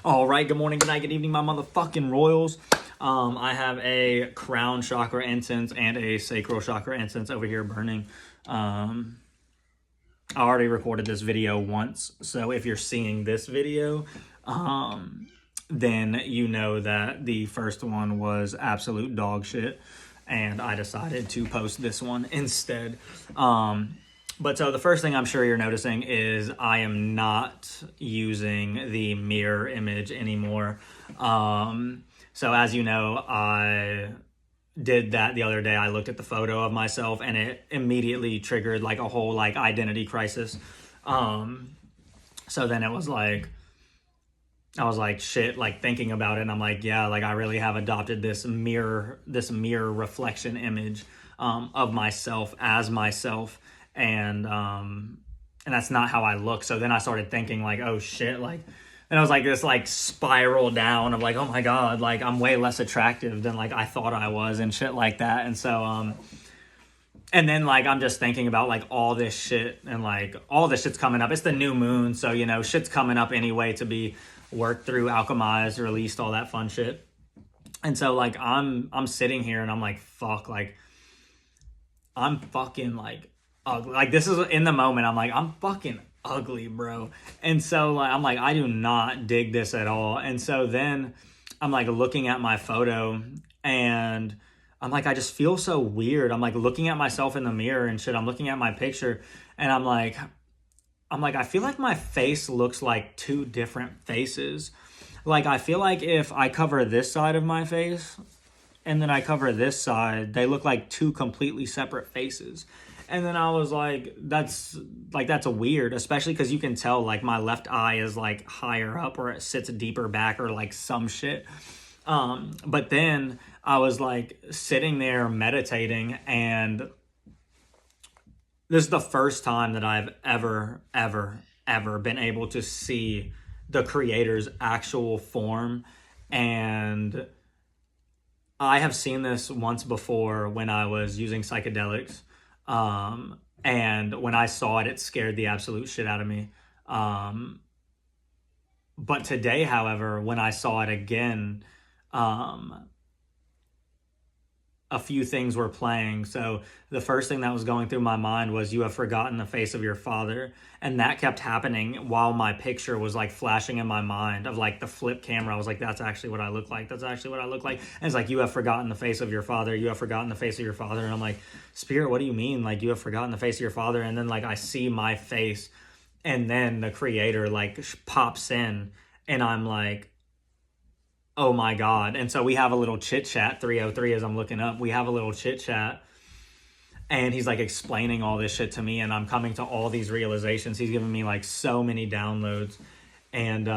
All right, good morning, good night, good evening, my motherfucking royals. I have a crown chakra incense and a sacral chakra incense over here burning. I already recorded this video once, so if you're seeing this video, then you know that the first one was absolute dog shit, and I decided to post this one instead. But so the first thing I'm sure you're noticing is I am not using the mirror image anymore. So as you know, I did that the other day. I looked at the photo of myself and it immediately triggered like a whole like identity crisis. So then it was like, I was like, shit, like thinking about it. And I'm like, yeah, like I really have adopted this mirror reflection image, of myself as myself. And that's not how I look. So then I started thinking like, oh shit, like, and I was like this like spiral down of like, oh my God, like I'm way less attractive than like I thought I was and shit like that. And so, and then like I'm just thinking about like all this shit and like all this shit's coming up. It's the new moon, so you know, shit's coming up anyway to be worked through, alchemized, released, all that fun shit. And so like I'm sitting here and I'm like, fuck, like I'm fucking like ugly. Like this is in the moment. I'm like, I'm fucking ugly, bro. And so like I'm like, I do not dig this at all. And so then I'm like looking at my photo and I'm like, I just feel so weird. I'm like looking at myself in the mirror and shit. I'm looking at my picture and I'm like, I feel like my face looks like two different faces. Like I feel like if I cover this side of my face and then I cover this side, they look like two completely separate faces. And then I was like, that's a weird, especially because you can tell like my left eye is like higher up or it sits deeper back or like some shit. But then I was like sitting there meditating, and this is the first time that I've ever been able to see the creator's actual form. And I have seen this once before when I was using psychedelics. And when I saw it, it scared the absolute shit out of me. But today, however, when I saw it again, a few things were playing. So the first thing that was going through my mind was, you have forgotten the face of your father. And that kept happening while my picture was like flashing in my mind of like the flip camera. I was like, that's actually what I look like. That's actually what I look like. And it's like, you have forgotten the face of your father. You have forgotten the face of your father. And I'm like, Spirit, what do you mean? Like, you have forgotten the face of your father. And then like, I see my face, and then the creator like pops in, and I'm like, oh my God. And so we have a little chit chat, 303 as I'm looking up, we have a little chit chat, and he's like explaining all this shit to me, and I'm coming to all these realizations. He's giving me like so many downloads. And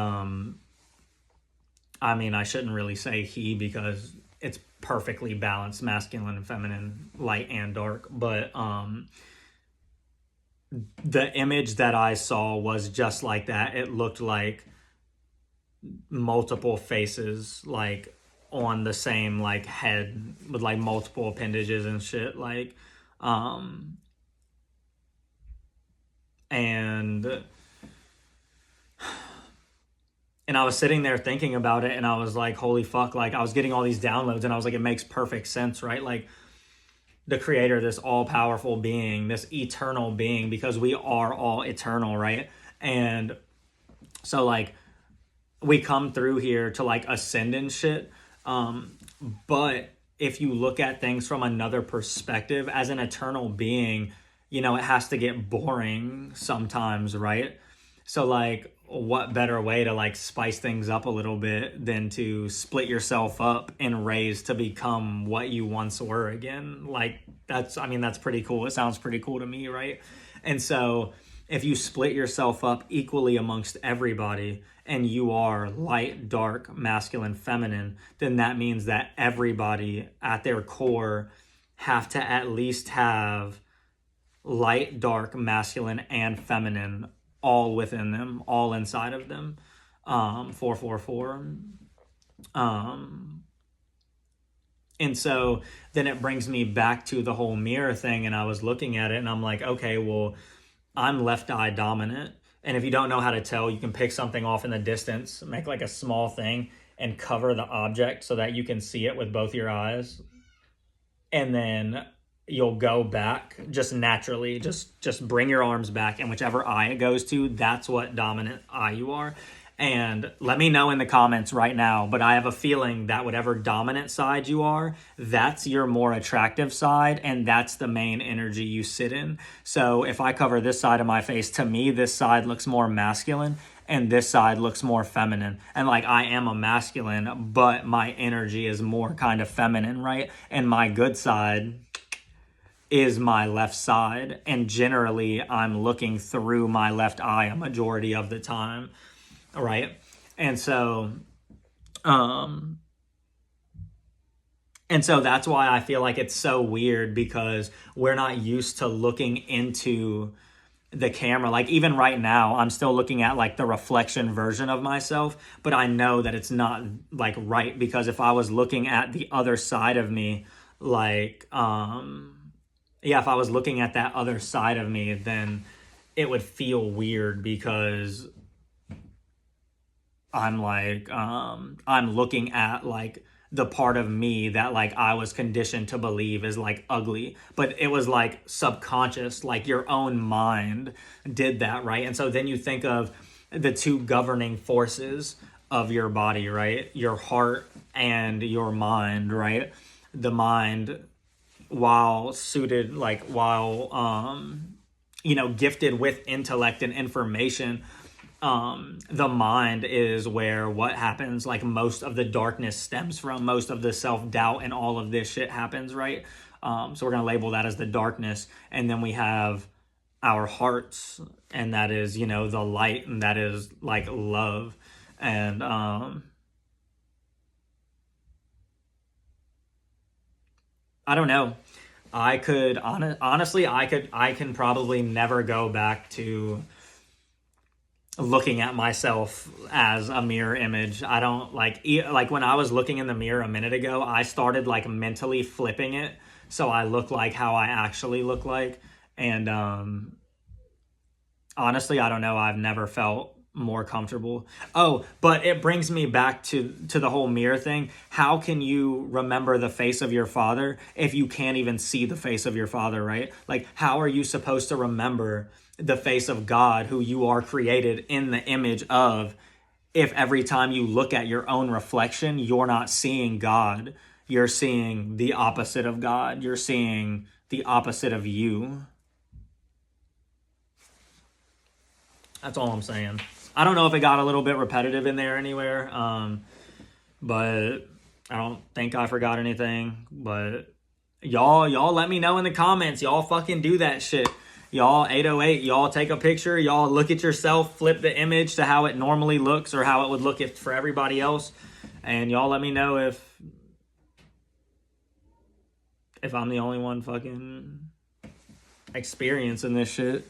I mean, I shouldn't really say he, because it's perfectly balanced, masculine and feminine, light and dark. But the image that I saw was just like that. It looked like multiple faces like on the same like head with like multiple appendages and shit, like and I was sitting there thinking about it, and I was like, holy fuck, like I was getting all these downloads, and I was like, it makes perfect sense, right? Like the creator, this all-powerful being, this eternal being, because we are all eternal, right? And so like we come through here to like ascend and shit. But if you look at things from another perspective, as an eternal being, you know, it has to get boring sometimes, right? So like, what better way to like spice things up a little bit than to split yourself up and raise to become what you once were again? Like that's pretty cool. It sounds pretty cool to me, right? And so if you split yourself up equally amongst everybody, and you are light, dark, masculine, feminine, then that means that everybody at their core have to at least have light, dark, masculine, and feminine all within them, all inside of them. 444. And so then it brings me back to the whole mirror thing, and I was looking at it and I'm like, okay, well, I'm left eye dominant, And if you don't know how to tell, you can pick something off in the distance, make like a small thing, and cover the object so that you can see it with both your eyes. And then you'll go back just naturally. Just bring your arms back, and whichever eye it goes to, that's what dominant eye you are. And let me know in the comments right now, but I have a feeling that whatever dominant side you are, that's your more attractive side, and that's the main energy you sit in. So if I cover this side of my face, to me, this side looks more masculine, and this side looks more feminine. And like, I am a masculine, but my energy is more kind of feminine, right? And my good side is my left side. And generally, I'm looking through my left eye a majority of the time, right? And so that's why I feel like it's so weird, because we're not used to looking into the camera. Like, even right now, I'm still looking at like the reflection version of myself, but I know that it's not like right, because if I was looking at the other side of me, like if I was looking at that other side of me, then it would feel weird, because I'm like I'm looking at like the part of me that like I was conditioned to believe is like ugly, but it was like subconscious, like your own mind did that, right? And so then you think of the two governing forces of your body, right? Your heart and your mind, right? The mind, while suited, like while gifted with intellect and information, the mind is where what happens, like most of the darkness stems from, most of the self-doubt and all of this shit happens, right? So we're going to label that as the darkness. And then we have our hearts, and that is, the light, and that is like love. And I don't know. I could honestly, I can probably never go back to looking at myself as a mirror image. I don't like when I was looking in the mirror a minute ago, I started like mentally flipping it so I look like how I actually look like. And honestly, I don't know, I've never felt more comfortable. Oh, but it brings me back to the whole mirror thing. How can you remember the face of your father if you can't even see the face of your father, right? Like, how are you supposed to remember the face of God, who you are created in the image of, if every time you look at your own reflection, you're not seeing God, you're seeing the opposite of God, you're seeing the opposite of you? That's all I'm saying. I don't know if it got a little bit repetitive in there anywhere, but I don't think I forgot anything. But y'all let me know in the comments. Y'all fucking do that shit. Y'all 808, y'all take a picture, y'all look at yourself, flip the image to how it normally looks, or how it would look for everybody else, and y'all let me know if I'm the only one fucking experiencing this shit.